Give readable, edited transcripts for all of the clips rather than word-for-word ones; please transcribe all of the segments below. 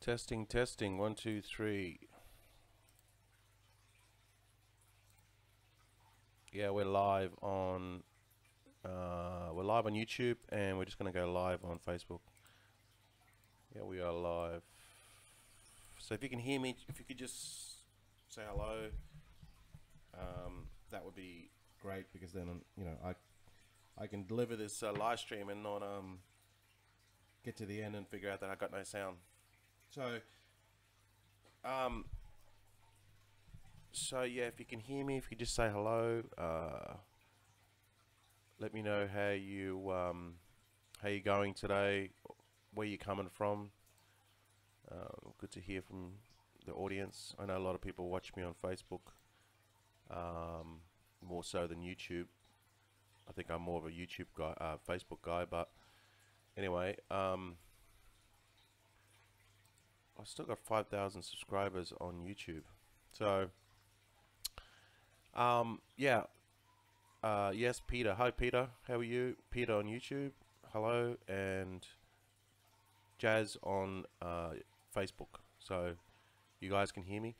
Testing, testing. 1, 2, 3. Yeah, we're live on YouTube, and we're just gonna go live on Facebook. Yeah, we are live. So if you can hear me, if you could just say hello, that would be great, because then I can deliver this live stream and not get to the end and figure out that I got no sound. So yeah, if you can hear me, if you just say hello, let me know how you going today, where you coming from. Good to hear from the audience. I know a lot of people watch me on Facebook, more so than YouTube. I think I'm more of a YouTube guy, Facebook guy, but anyway, I still got 5,000 subscribers on YouTube. So yeah, yes, Peter. Hi, Peter. How are you? Peter on YouTube. Hello, and Jazz on Facebook. So you guys can hear me.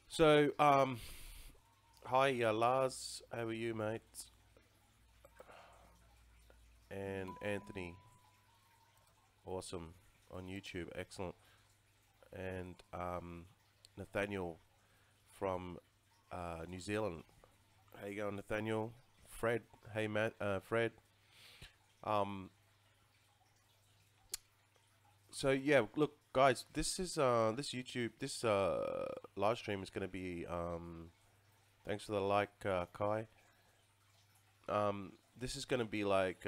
So hi, Lars. How are you, mate? And Anthony. Awesome on YouTube. Excellent. And Nathaniel from New Zealand. How you going, Nathaniel? Fred. Hey, Matt. Fred. So yeah, look, guys. This is this YouTube. This live stream is going to be. Thanks for the like, Kai. This is going to be like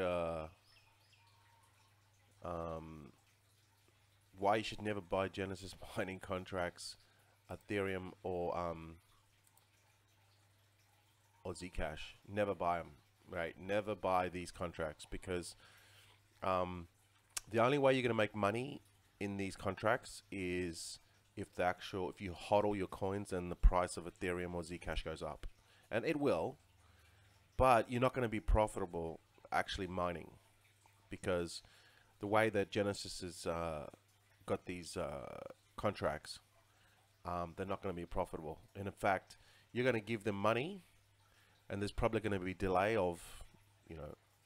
why you should never buy Genesis mining contracts, Ethereum or Zcash. Never buy them, right? Never buy these contracts, because the only way you're going to make money in these contracts is if you hodl your coins and the price of Ethereum or Zcash goes up, and it will, but you're not going to be profitable actually mining, because the way that Genesis has got these contracts, they're not going to be profitable. And in fact, you're going to give them money, and there's probably going to be a delay of,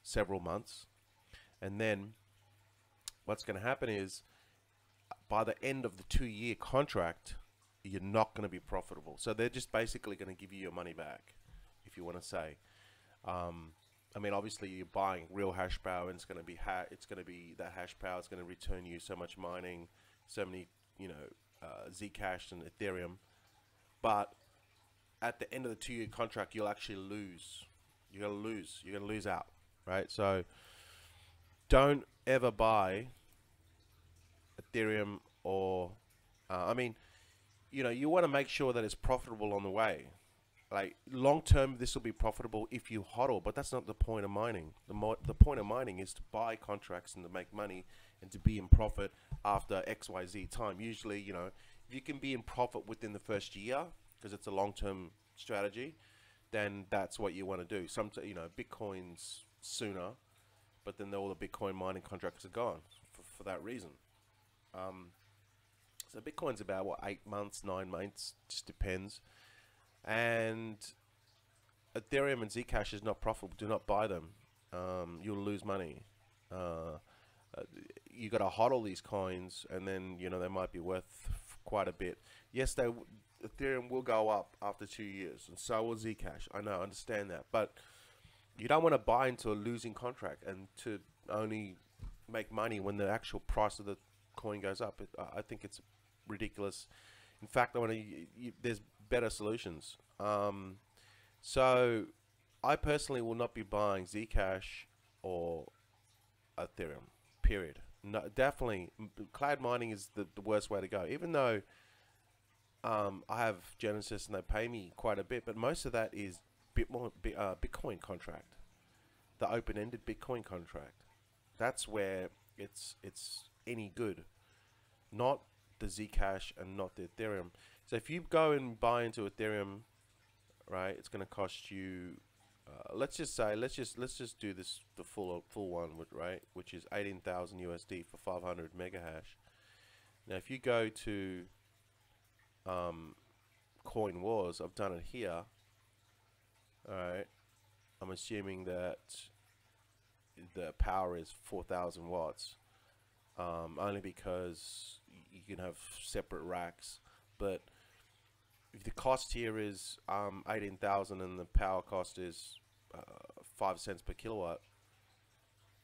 several months. And then what's going to happen is, by the end of the 2-year contract, you're not going to be profitable. So they're just basically going to give you your money back, if you want to say. I mean, obviously you're buying real hash power, and it's going to be that hash power is going to return you so much mining, so many, Zcash and Ethereum. But at the end of the 2-year contract, you'll actually lose. You're going to lose out, right? So don't ever buy Ethereum or, you want to make sure that it's profitable on the way. Like, long term, this will be profitable if you hodl, but that's not the point of mining. The point of mining is to buy contracts and to make money and to be in profit after XYZ time. Usually, if you can be in profit within the first year, because it's a long-term strategy, then that's what you want to do. Bitcoin's sooner, but then all the Bitcoin mining contracts are gone for that reason. So Bitcoin's about, 8 months, 9 months, just depends. And Ethereum and Zcash is not profitable. Do not buy them. You'll lose money. You got to hodl these coins, and then they might be worth quite a bit. Yes, Ethereum will go up after 2 years, and so will Zcash. I know, I understand that, but you don't want to buy into a losing contract and to only make money when the actual price of the coin goes up. I think it's ridiculous. In fact, there's better solutions. So I personally will not be buying Zcash or Ethereum, period. No, definitely cloud mining is the worst way to go, even though I have Genesis and they pay me quite a bit, but most of that is Bitcoin contract, the open-ended Bitcoin contract. That's where it's any good, not the Zcash and not the Ethereum. So if you go and buy into Ethereum, right, it's going to cost you, let's just do this, the full one, right, which is 18,000 USD for 500 mega hash. Now, if you go to Coin Wars, I've done it here. All right, I'm assuming that the power is 4,000 watts, only because you can have separate racks. But if the cost here is 18,000 and the power cost is 5 cents per kilowatt,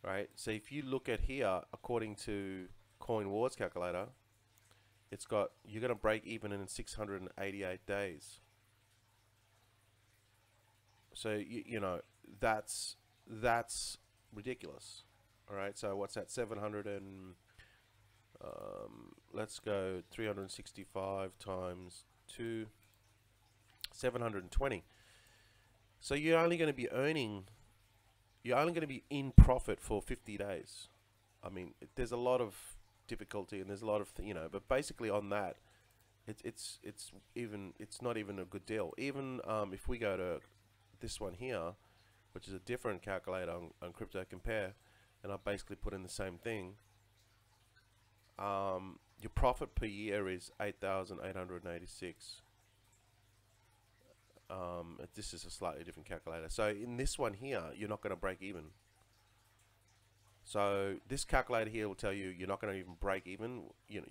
right? So if you look at here, according to Coin Wars calculator, it's got, you're going to break even in 688 days. So you know, that's ridiculous. All right, so what's that? 700 and let's go 365 times 2, 720. So you're only going to be earning, you're only going to be in profit for 50 days. I mean, there's a lot of difficulty and there's a lot of you know, but basically on that, it's not even a good deal. Even if we go to this one here, which is a different calculator on Crypto Compare, and I basically put in the same thing. Your profit per year is 8,886. This is a slightly different calculator. So in this one here, you're not going to break even. So this calculator here will tell you you're not going to even break even. You know,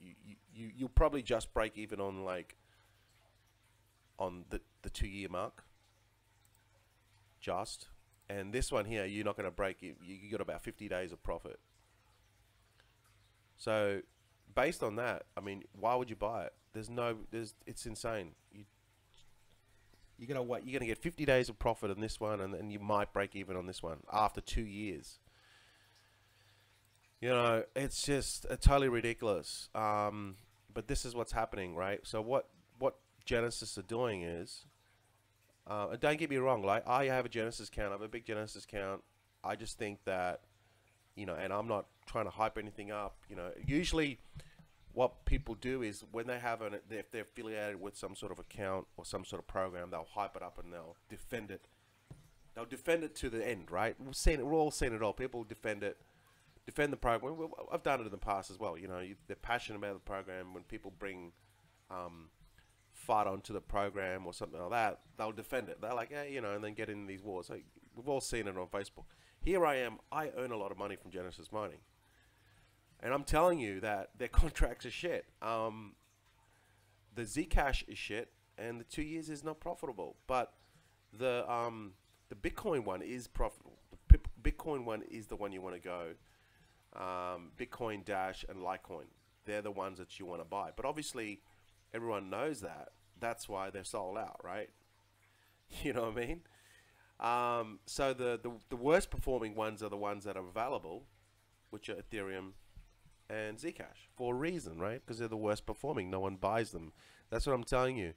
you'll probably just break even on like on the 2-year mark. Just. And this one here, you're not going to break it. You got about 50 days of profit. So based on that, I mean, why would you buy it? It's insane. You're gonna wait. You're gonna get 50 days of profit on this one, and then you might break even on this one after 2 years. You know, it's just totally ridiculous. But this is what's happening, right? So what Genesis are doing is, and don't get me wrong, like I have a Genesis account. I have a big Genesis account. I just think that, you know, and I'm not trying to hype anything up. You know, usually what people do is when they have if they're affiliated with some sort of account or some sort of program, they'll hype it up and they'll defend it. They'll defend it to the end, right? We're all seeing it all. People defend it, defend the program. I've done it in the past as well. You know, they're passionate about the program. When people bring fight onto the program or something like that, they'll defend it. They're like, yeah, you know, and then get in these wars. Like, we've all seen it on Facebook. Here I am. I earn a lot of money from Genesis mining, and I'm telling you that their contracts are shit. The Zcash is shit, and the 2 years is not profitable. But the Bitcoin one is profitable. The Bitcoin one is the one you want to go. Bitcoin Dash and Litecoin, they're the ones that you want to buy. But obviously, everyone knows that. That's why they're sold out, right? You know what I mean? So the worst performing ones are the ones that are available, which are Ethereum and Zcash, for a reason, right? Because they're the worst performing. No one buys them. That's what I'm telling you.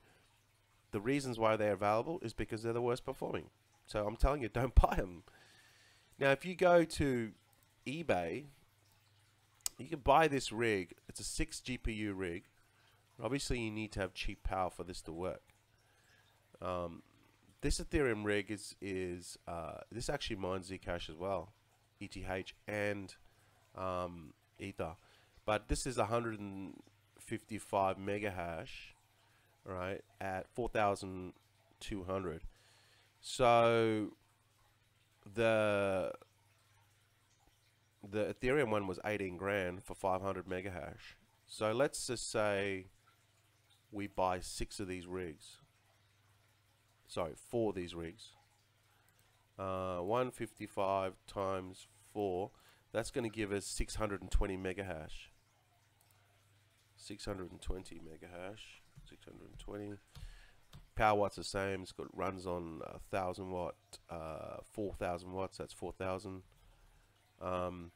The reasons why they're available is because they're the worst performing. So I'm telling you, don't buy them. Now, if you go to eBay, you can buy this rig. It's a 6 GPU rig. Obviously, you need to have cheap power for this to work. This Ethereum rig is this actually mines Zcash as well, ETH and Ether, but this is 155 mega hash, right, at 4,200. So the Ethereum one was 18 grand for 500 mega hash. So let's just say we buy 6 of these rigs. Sorry, 4 of these rigs. 155 times 4. That's going to give us 620 mega hash. 620 mega hash. 620. Power watt's the same. It's got runs on 1,000 watt, 4,000 watts. That's 4,000. And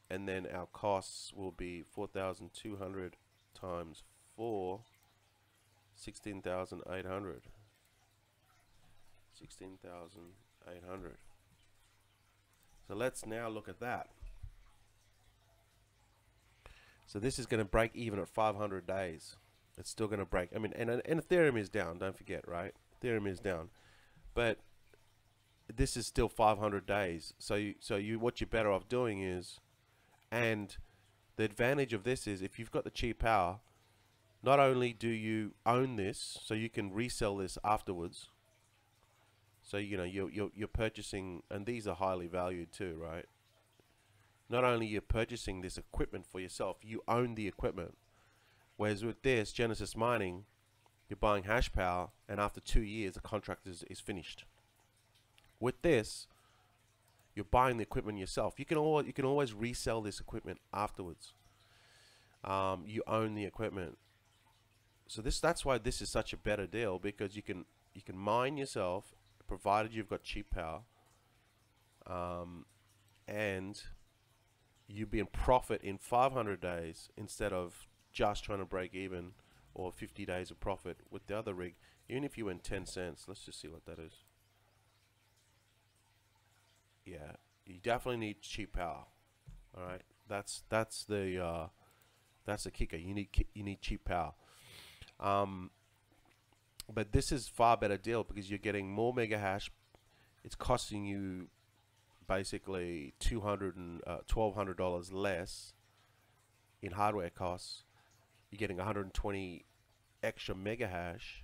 then our costs will be 4,200 times 4. 16,800. 16,800. So let's now look at that. So this is going to break even at 500 days. It's still going to break. I mean, and Ethereum is down. Don't forget, right? Ethereum is down, but this is still 500 days. So what you're better off doing is, and The advantage of this is if you've got the cheap power, not only do you own this, so you can resell this afterwards. So you know you're purchasing, and these are highly valued too, right? Not only you're purchasing this equipment for yourself, you own the equipment. Whereas with this Genesis Mining, you're buying hash power, and after 2 years the contract is finished. With this, you're buying the equipment yourself. You can always resell this equipment afterwards. You own the equipment. So that's why this is such a better deal, because you can mine yourself, provided you've got cheap power, and you be in profit in 500 days instead of just trying to break even, or 50 days of profit with the other rig. Even if you win 10 cents, let's just see what that is. Yeah, you definitely need cheap power. All right, that's the kicker. You need cheap power. But this is far better deal because you're getting more mega hash. It's costing you basically $1,200 less in hardware costs. You're getting 120 extra mega hash,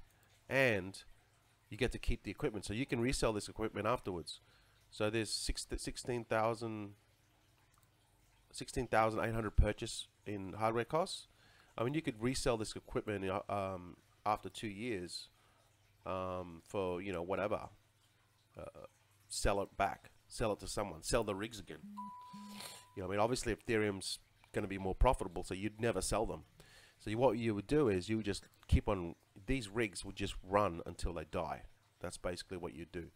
and you get to keep the equipment, so you can resell this equipment afterwards. So there's 16,800 purchase in hardware costs. I mean, you could resell this equipment after 2 years for, you know, whatever. Sell it back, sell it to someone, sell the rigs again. You know, I mean, obviously Ethereum's going to be more profitable, so you'd never sell them. So what you would do is you would just keep on, these rigs would just run until they die. That's basically what you do.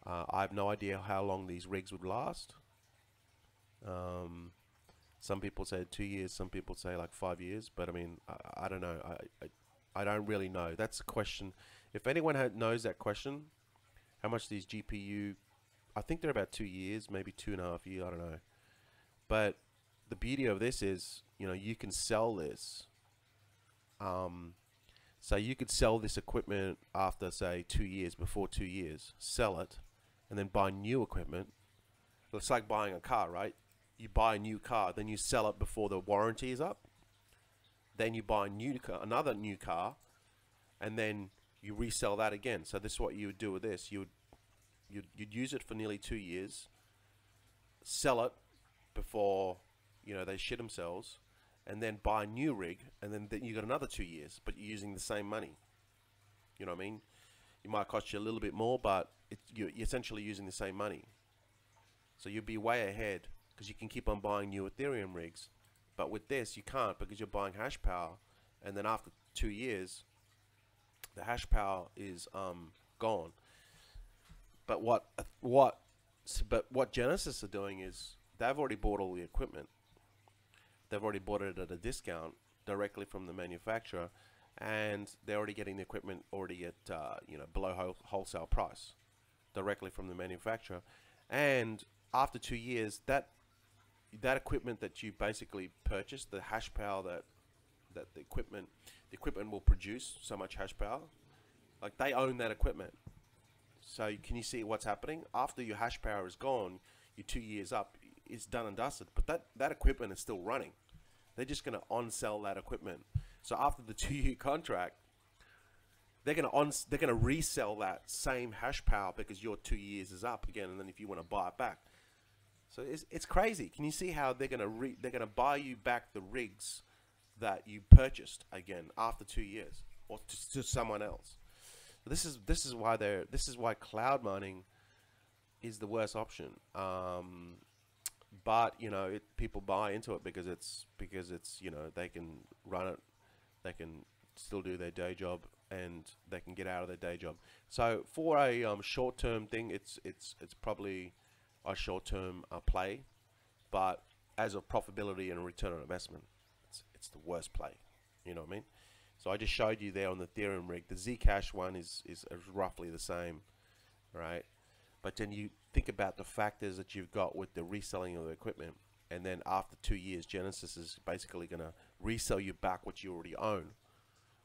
I have no idea how long these rigs would last. Some people say 2 years, some people say like 5 years, but I mean, I don't know. I don't really know. That's a question. If anyone knows that question, how much these GPU, I think they're about 2 years, maybe 2.5 years, I don't know. But the beauty of this is, you know, you can sell this. So you could sell this equipment after, say, 2 years, before 2 years, sell it, and then buy new equipment. It's like buying a car, right? You buy a new car, then you sell it before the warranty is up. Then you buy a new car, another new car, and then you resell that again. So this is what you would do with this. You'd use it for nearly 2 years, sell it before, you know, they shit themselves, and then buy a new rig, and then you got another 2 years, but you're using the same money. You know what I mean? It might cost you a little bit more, but you're essentially using the same money. So you'll be way ahead because you can keep on buying new Ethereum rigs. But with this, you can't, because you're buying hash power, and then after 2 years, the hash power is gone. But what Genesis are doing is they've already bought all the equipment. They've already bought it at a discount directly from the manufacturer, and they're already getting the equipment already at you know, below wholesale price directly from the manufacturer. And after 2 years, that equipment that you basically purchased, the hash power that the equipment will produce so much hash power, like they own that equipment. So can you see what's happening? After your hash power is gone, you're 2 years up, it's done and dusted, but that equipment is still running. They're just going to on-sell that equipment. So after the 2 year contract, they're going to resell that same hash power because your 2 years is up again, and then if you want to buy it back. So it's crazy. Can you see how they're going to buy you back the rigs that you purchased again after 2 years, or to someone else? This is why cloud mining is the worst option. But you know, people buy into it because it's you know, they can run it, they can still do their day job, and they can get out of their day job. So for a short-term thing, it's probably a short-term play, but as a profitability and a return on investment, it's the worst play. You know what I mean? So I just showed you there on the Ethereum rig. The Zcash one is roughly the same, right? But then you think about the factors that you've got with the reselling of the equipment, and then after 2 years, Genesis is basically going to resell you back what you already own.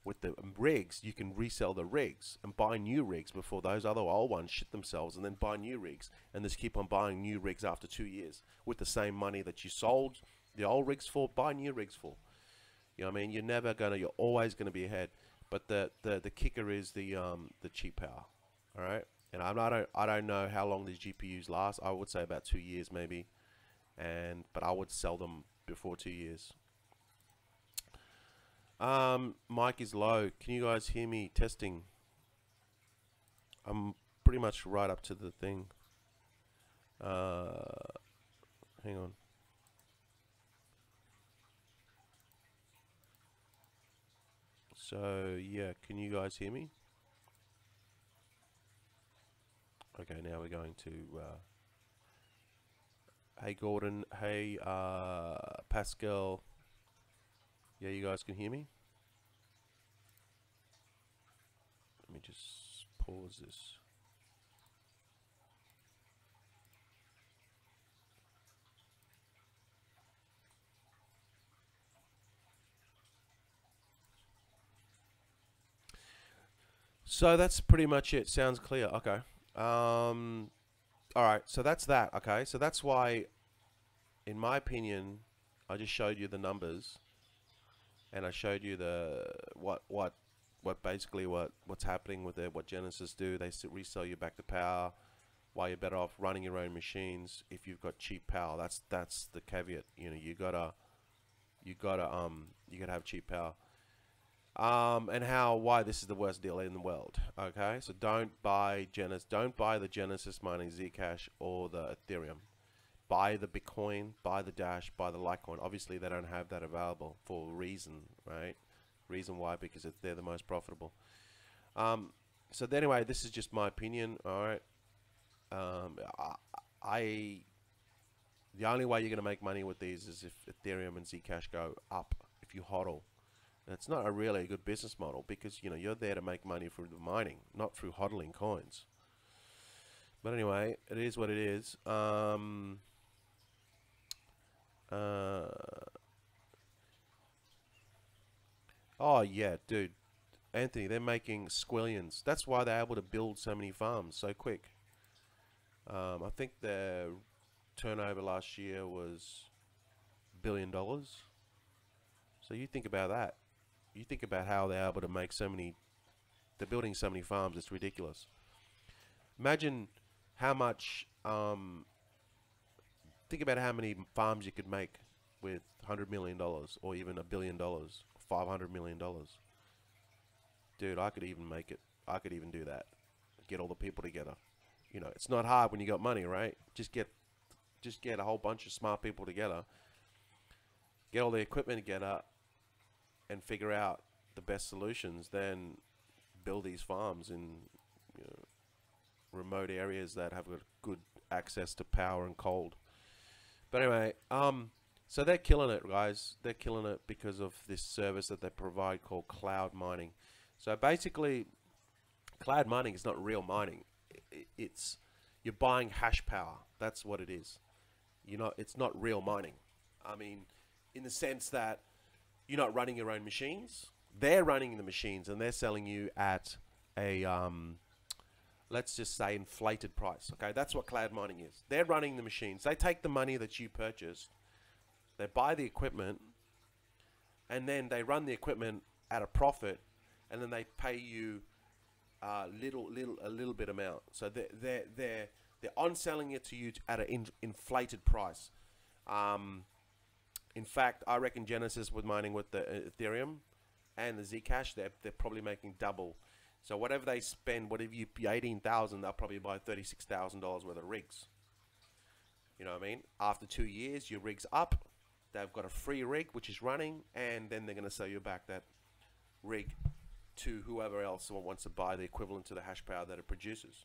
With the rigs, you can resell the rigs and buy new rigs before those other old ones shit themselves, and then buy new rigs, and just keep on buying new rigs after 2 years with the same money that you sold The old rigs full, buy new rigs full. You know what I mean? You're always gonna be ahead. But the kicker is the cheap power. All right. And I don't know how long these GPUs last. I would say about 2 years maybe. But I would sell them before 2 years. Mic is low. Can you guys hear me? Testing. I'm pretty much right up to the thing. Hang on. So yeah, can you guys hear me? Okay, now we're going to hey Gordon, hey Pascal. Yeah, you guys can hear me? Let me just pause this. So that's pretty much it. Sounds clear. Okay. All right. So that's that. Okay. So that's why, in my opinion, I just showed you the numbers, and I showed you the what's happening with it. What Genesis do? They resell you back the power. Why you're better off running your own machines if you've got cheap power. That's the caveat. You know, you gotta have cheap power. And why this is the worst deal in the world. Okay, so don't buy the Genesis mining Zcash or the Ethereum. Buy the Bitcoin, buy the Dash, buy the Litecoin. Obviously, they don't have that available for a reason, right? Reason why? Because they're the most profitable. So anyway, this is just my opinion. All right. The only way you're going to make money with these is if Ethereum and Zcash go up. If you hodl. It's not a really good business model because you're there to make money through the mining, not through hodling coins. But anyway, it is what it is. Oh yeah, dude, Anthony, they're making squillions. That's why they're able to build so many farms so quick. I think their turnover last year was $1 billion. So you think about that. You think about how they're able to make they're building so many farms, it's ridiculous. Imagine how much, think about how many farms you could make with $100 million or even $1 billion, $500 million. Dude, I could even make it. I could even do that. Get all the people together. It's not hard when you got money, right? Just get a whole bunch of smart people together. Get all the equipment together and figure out the best solutions, then build these farms in remote areas that have good access to power and cold. But anyway, so they're killing it, guys. They're killing it because of this service that they provide called cloud mining. So basically, cloud mining is not real mining. It's you're buying hash power. That's what it is. It's not real mining. I mean, in the sense that you're not running your own machines. They're running the machines and they're selling you at a, let's just say, inflated price. Okay, that's what cloud mining is. They're running the machines. They take the money that you purchased, they buy the equipment, and then they run the equipment at a profit, and then they pay you a little bit amount. So they're on selling it to you at an inflated price. In fact, I reckon Genesis with mining with the Ethereum and the Zcash, they're probably making double. So whatever they spend, whatever you pay 18,000, they'll probably buy $36,000 worth of rigs. You know what I mean? After 2 years, your rig's up. They've got a free rig which is running, and then they're going to sell you back that rig to whoever else wants to buy the equivalent to the hash power that it produces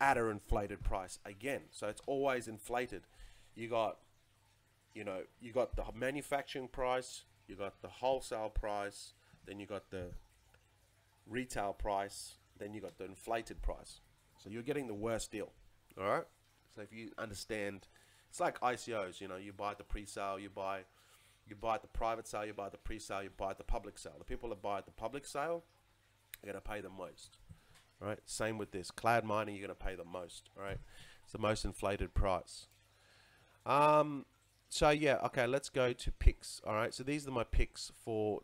at an inflated price again. So it's always inflated. You got the manufacturing price, you got the wholesale price, then you got the retail price, then you got the inflated price. So you're getting the worst deal. All right. So if you understand, it's like ICOs. You buy at the pre-sale, you buy at the private sale, you buy at the pre-sale, you buy at the public sale. The people that buy at the public sale are going to pay the most. All right. Same with this cloud mining. You're going to pay the most. All right. It's the most inflated price. So yeah, okay, let's go to picks. All right, so these are my picks for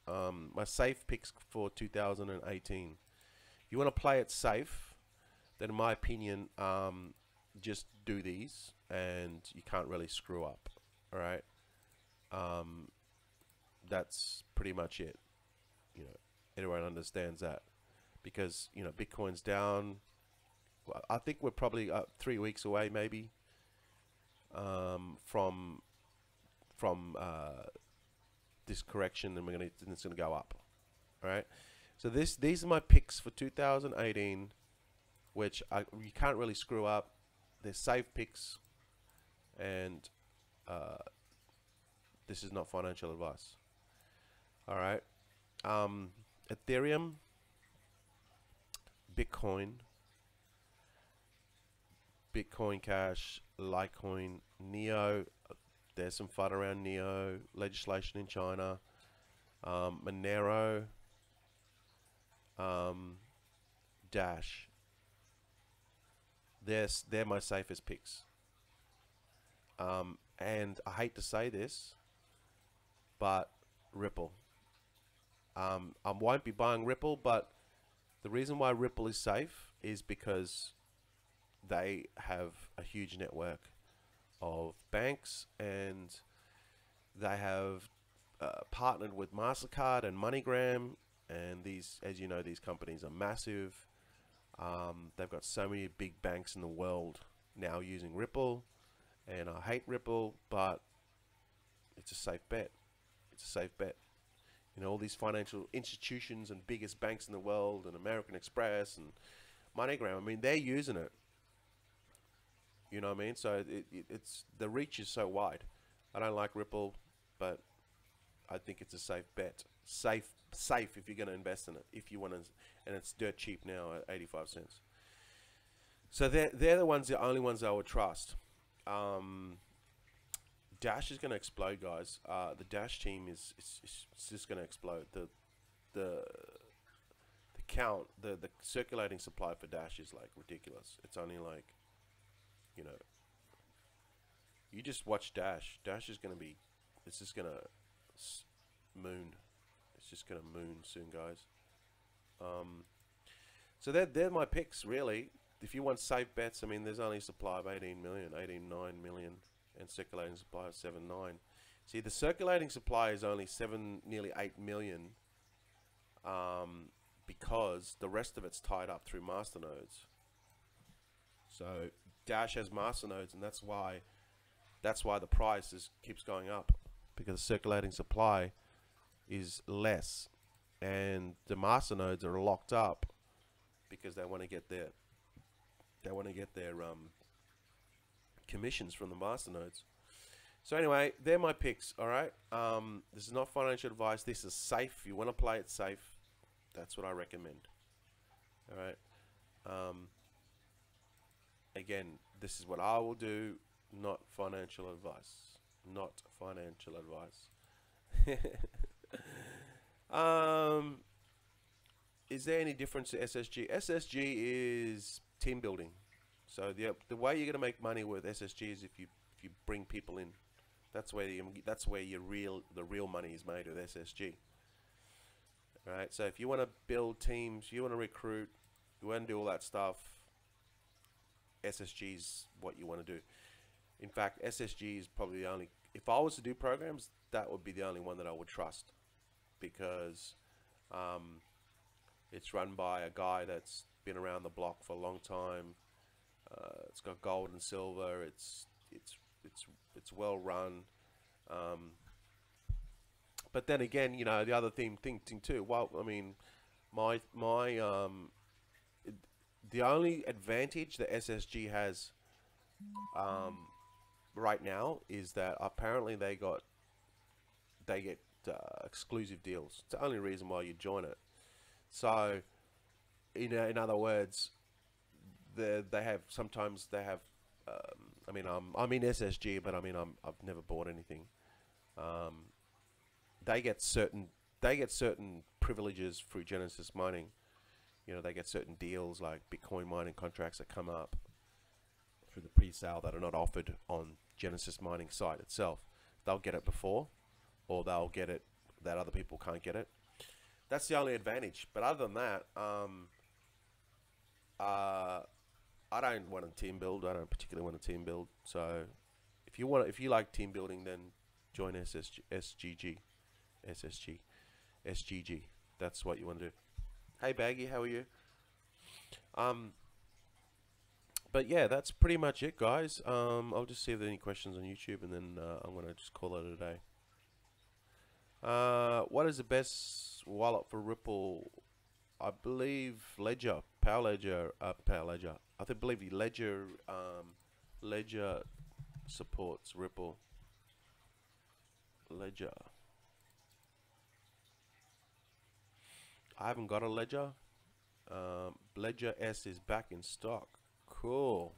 my safe picks for 2018. If you want to play it safe, then in my opinion, just do these, and you can't really screw up. All right, that's pretty much it. You know, everyone understands that because Bitcoin's down. Well, I think we're probably 3 weeks away, maybe, from this correction, and it's gonna go up. All right. So these are my picks for 2018, which you can't really screw up. They're safe picks, and this is not financial advice. All right. Ethereum, Bitcoin, Bitcoin Cash, Litecoin, Neo. There's some FUD around Neo, legislation in China, Monero, Dash. They're my safest picks. And I hate to say this, but Ripple. I won't be buying Ripple, but the reason why Ripple is safe is because they have a huge network of banks, and they have partnered with MasterCard and MoneyGram, and these, as you know, these companies are massive. They've got so many big banks in the world now using Ripple, and I hate Ripple, but it's a safe bet. It's a safe bet. You know, all these financial institutions and biggest banks in the world, and American Express and MoneyGram, I mean, they're using it. You know what I mean? So it's the reach is so wide. I don't like Ripple, but I think it's a safe bet. Safe if you're going to invest in it. If you want to, and it's dirt cheap now at 85 cents. So they're the only ones I would trust. Dash is going to explode, guys. The Dash team is just going to explode. The count, the circulating supply for Dash is like ridiculous. It's only like, you know, you just watch Dash. Dash is going to be, it's just going to moon. It's just going to moon soon, guys. So they're my picks, really. If you want safe bets, I mean, there's only a supply of 18 million, 18.9 million, and circulating supply of 7.9. See, the circulating supply is only nearly 8 million, because the rest of it's tied up through masternodes. So Dash has masternodes, and that's why the price keeps going up, because the circulating supply is less, and the masternodes are locked up because they want to get their commissions from the masternodes. So anyway, they're my picks. All right. This is not financial advice. This is safe. If you want to play it safe, that's what I recommend. All right. Again, this is what I will do. Not financial advice. Not financial advice. Is there any difference to SSG? SSG is team building. So the way you're going to make money with SSG is if you bring people in. That's where the real money is made with SSG. All right. So if you want to build teams, you want to recruit, you want to do all that stuff, SSG is what you want to do. In fact, SSG is probably the only, if I was to do programs, that would be the only one that I would trust, because it's run by a guy that's been around the block for a long time. It's got gold and silver. It's well run. But then again, you know, the other thing too. Well, I mean, the only advantage that SSG has right now is that apparently they get exclusive deals. It's the only reason why you join it. So, in other words, sometimes they have. I mean, I'm in SSG, but I mean, I've never bought anything. They get certain privileges through Genesis mining. You know, they get certain deals like Bitcoin mining contracts that come up through the pre-sale that are not offered on Genesis mining site itself. They'll get it before, or they'll get it that other people can't get it. That's the only advantage. But other than that, I don't want a team build. I don't particularly want a team build. So if you like team building, then join SGG. That's what you want to do. Hey Baggy, how are you? But yeah, that's pretty much it, guys. I'll just see if there are any questions on YouTube, and then I'm gonna just call it a day. What is the best wallet for Ripple? I believe Ledger, Power Ledger. I believe the Ledger supports Ripple. Ledger. I haven't got a Ledger. Ledger S is back in stock. Cool.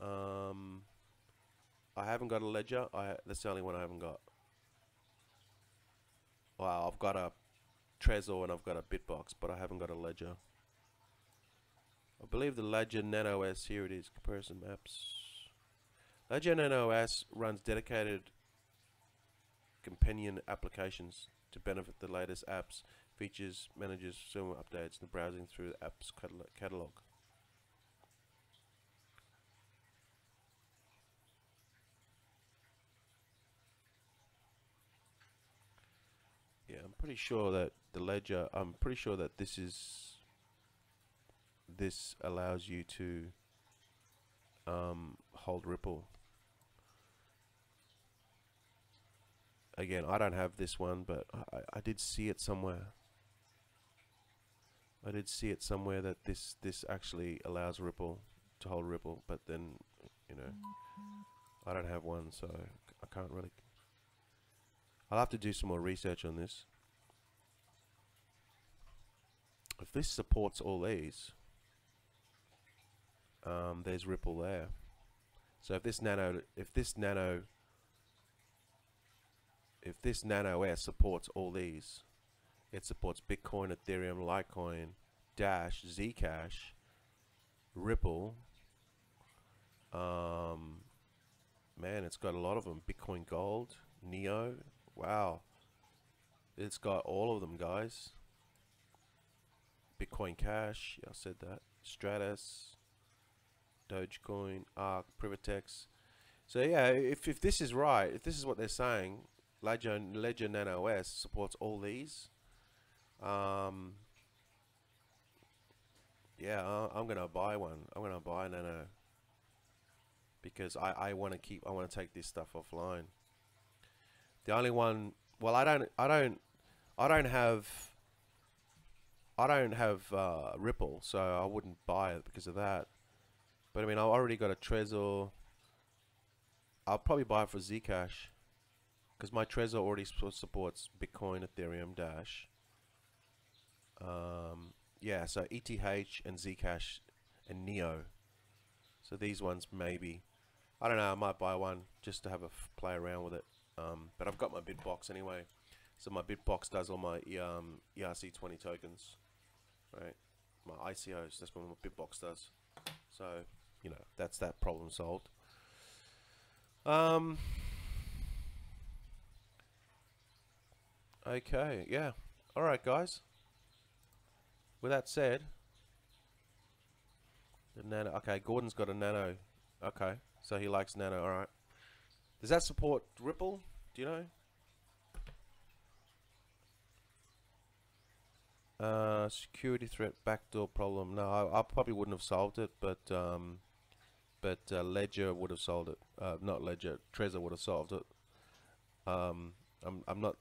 I haven't got a Ledger. That's the only one I haven't got. Wow, I've got a Trezor and I've got a Bitbox, but I haven't got a Ledger. I believe the Ledger Nano S, here it is, comparison maps. Ledger Nano S runs dedicated companion applications to benefit the latest apps, features, manages firmware updates, and browsing through the app's catalog. Yeah, I'm pretty sure that the Ledger, I'm pretty sure that this allows you to hold Ripple. Again, I don't have this one, but I did see it somewhere. I did see it somewhere that this actually allows Ripple to hold Ripple, but then, you know, I don't have one, so I can't really. I'll have to do some more research on this. If this supports all these, there's Ripple there. So if this Nano S supports all these, it supports Bitcoin, Ethereum, Litecoin, Dash, Zcash, Ripple. Man, it's got a lot of them. Bitcoin Gold, Neo. Wow, it's got all of them, guys. Bitcoin Cash, yeah, I said that. Stratus, Dogecoin, ARK, Privatex. So yeah, if this is right, if this is what they're saying, Ledger Nano S supports all these. Yeah, I'm gonna buy one. I'm gonna buy Nano because I want to take this stuff offline. The only one, well, I don't have Ripple, so I wouldn't buy it because of that. But I mean, I already got a Trezor. I'll probably buy it for Zcash because my Trezor already supports Bitcoin, Ethereum, Dash. Yeah, so ETH and Zcash and Neo. So these ones maybe. I don't know. I might buy one just to have a play around with it. But I've got my Bitbox anyway. So my Bitbox does all my ERC20 tokens, right? My ICOs. That's what my Bitbox does. So, you know, that's that problem solved. Okay, yeah. All right, guys. With that said, the Nano. Okay, Gordon's got a Nano. Okay, so he likes Nano. All right. Does that support Ripple? Do you know? Security threat backdoor problem. No, I probably wouldn't have solved it, but Ledger would have solved it. Not Ledger. Trezor would have solved it. I'm not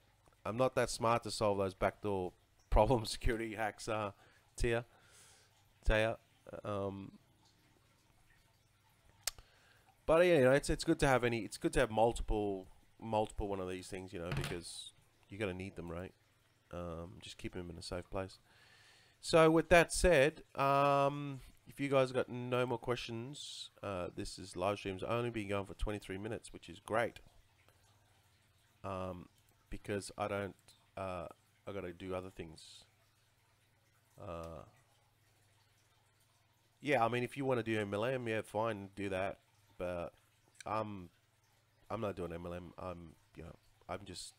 that smart to solve those backdoor problem security hacks. Taya. But yeah, you know, it's good to have it's good to have multiple one of these things, you know, because you're gonna need them, right? Just keep them in a safe place. So with that said, if you guys got no more questions, this is live stream's only been going for 23 minutes, which is great. Because I gotta do other things. Yeah, I mean, if you want to do MLM, yeah, fine, do that. But I'm not doing MLM. I'm just,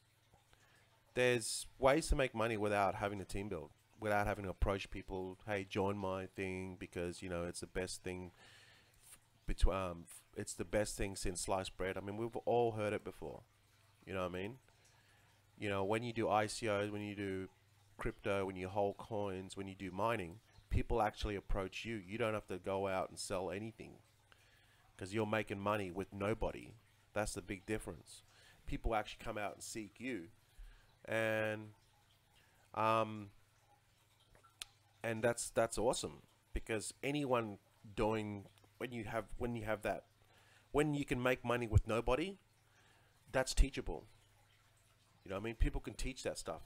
there's ways to make money without having a team build, without having to approach people. Hey, join my thing because it's the best thing. It's the best thing since sliced bread. I mean, we've all heard it before. You know what I mean? When you do ICOs, when you do crypto, when you hold coins, when you do mining, people actually approach you. You don't have to go out and sell anything because you're making money with nobody. That's the big difference. People actually come out and seek you, and that's awesome, because anyone doing, when you have that, when you can make money with nobody, that's teachable. You know what I mean? People can teach that stuff.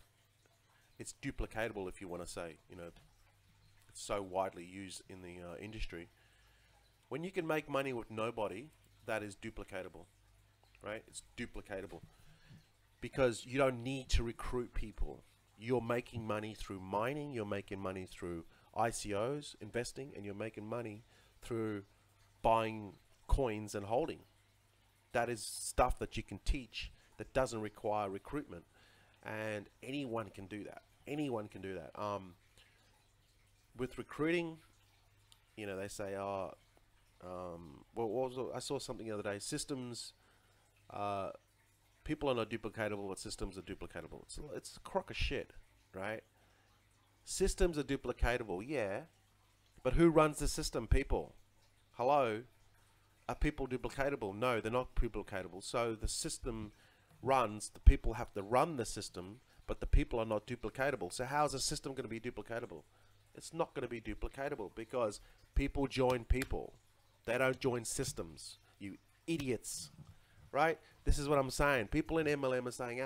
It's duplicatable, if you want to say. It's so widely used in the industry. When you can make money with nobody, that is duplicatable, right? It's duplicatable because you don't need to recruit people. You're making money through mining, you're making money through ICOs, investing, and you're making money through buying coins and holding. That is stuff that you can teach that doesn't require recruitment, and anyone can do that. Anyone can do that. With recruiting, they say, well, I saw something the other day. Systems, people are not duplicatable, but systems are duplicatable. It's a crock of shit, right? Systems are duplicatable, yeah, but who runs the system? People. Hello? Are people duplicatable? No, they're not duplicatable. So the system runs, the people have to run the system, but the people are not duplicatable. So how is a system going to be duplicatable? It's not going to be duplicatable because people join people. They don't join systems. You idiots, right? This is what I'm saying. People in MLM are saying,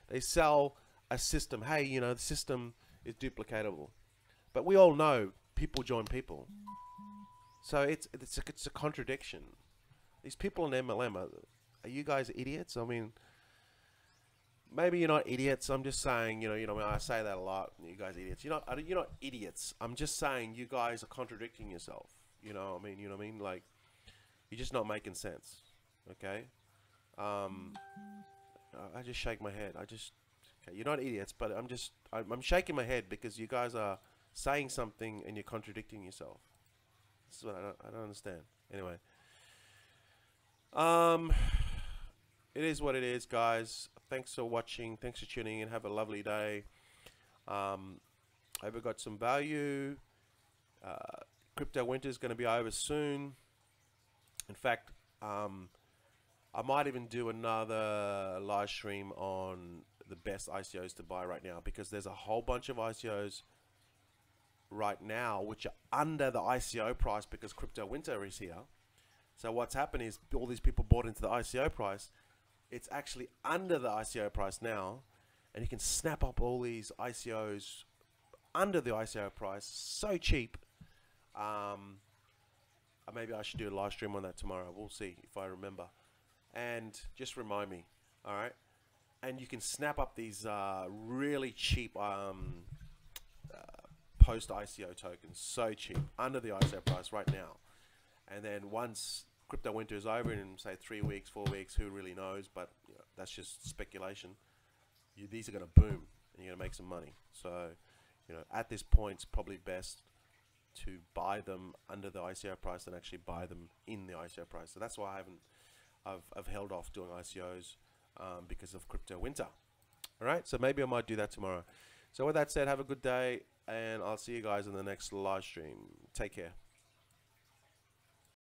they sell a system. Hey, the system is duplicatable. But we all know people join people. So it's a contradiction. These people in MLM, are you guys idiots? I mean, maybe you're not idiots. I'm just saying, I say that a lot. You guys idiots. You're not idiots. I'm just saying you guys are contradicting yourself. You know what I mean? Like, you're just not making sense. Okay? I just shake my head. Okay, you're not idiots, but I'm shaking my head because you guys are saying something and you're contradicting yourself. This is what I don't understand. Anyway, it is what it is, guys. Thanks for watching. Thanks for tuning in. Have a lovely day. I hope you got some value. Crypto winter is going to be over soon. In fact, I might even do another live stream on the best ICOs to buy right now, because there's a whole bunch of ICOs right now which are under the ICO price because crypto winter is here. So what's happened is all these people bought into the ICO price. It's actually under the ICO price now, and you can snap up all these ICOs under the ICO price so cheap. Maybe I should do a live stream on that tomorrow. We'll see if I remember. And just remind me, all right? And you can snap up these really cheap Post ICO tokens, so cheap, under the ICO price right now. And then once crypto winter is over in, say, 3 weeks, 4 weeks, who really knows? But that's just speculation. These are going to boom, and you're going to make some money. So, at this point, it's probably best to buy them under the ICO price than actually buy them in the ICO price. So that's why I've held off doing ICOs because of crypto winter. All right, so maybe I might do that tomorrow. So with that said, have a good day, and I'll see you guys in the next live stream. Take care.